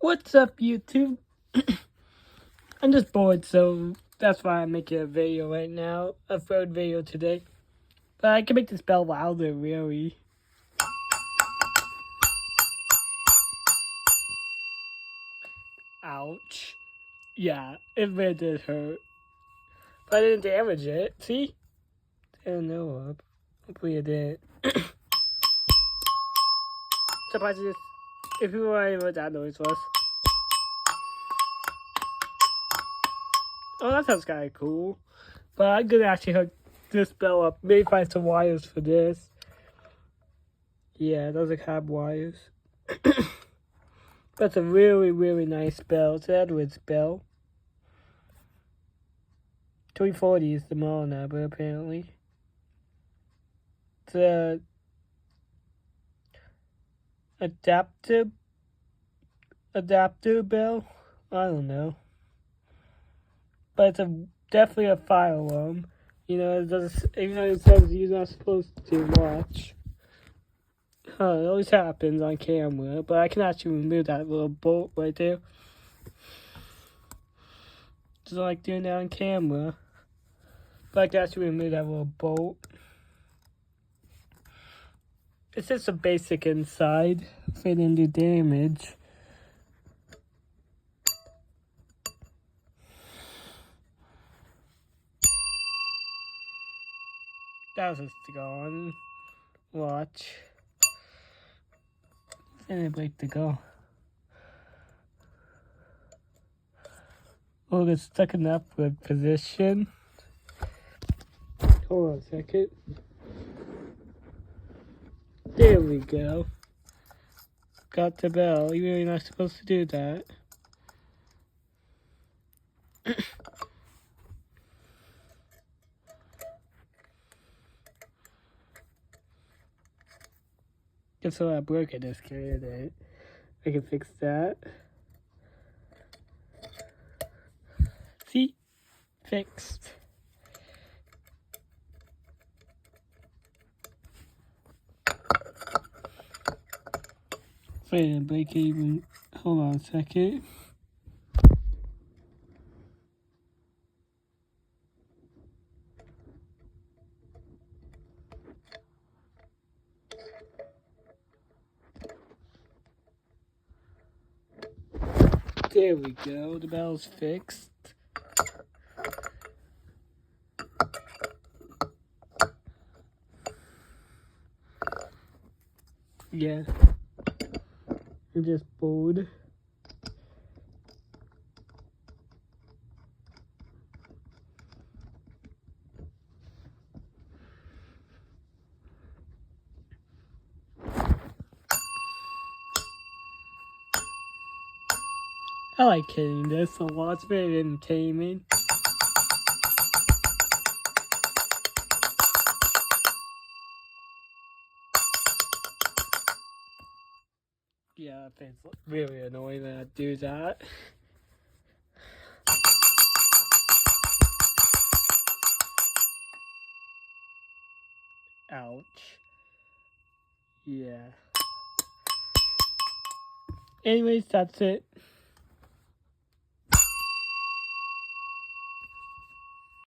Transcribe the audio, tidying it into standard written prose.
What's up, YouTube? I'm just bored, so that's why I'm making a video right now. A third video today. But I can make this bell louder, really. Ouch. Yeah, it really did hurt. But I didn't damage it. See? Didn't know. Hopefully it didn't. Surprised if you were what that noise was. Oh, that sounds kind of cool. But I'm gonna actually hook this bell up. Maybe find some wires for this. Yeah, it doesn't have wires. That's a really, really nice bell. It's an Edwards bell. 340 is the model number, apparently. It's a adapter bell. I don't know, but it's definitely a fire alarm. You know, it does. Even though it says you're not supposed to watch. It always happens on camera, but I can actually remove that little bolt right there. Just like doing that on camera. But I can actually remove that little bolt. It's just a basic inside. If it didn't do damage. That was just gone. Watch. And it break to go. We'll get stuck in the upward position. Hold on a second. There we go. Got the bell. You're really not supposed to do that. Guess what? I broke it. Just kidding. I can fix that. See? Fixed. Wait, didn't break it even. Hold on a second. There we go. The bell's fixed. Yeah. I'm just bored. I like hitting this a lot. It's very entertaining. Yeah, it's really annoying that I do that. Ouch. Yeah. Anyways, that's it.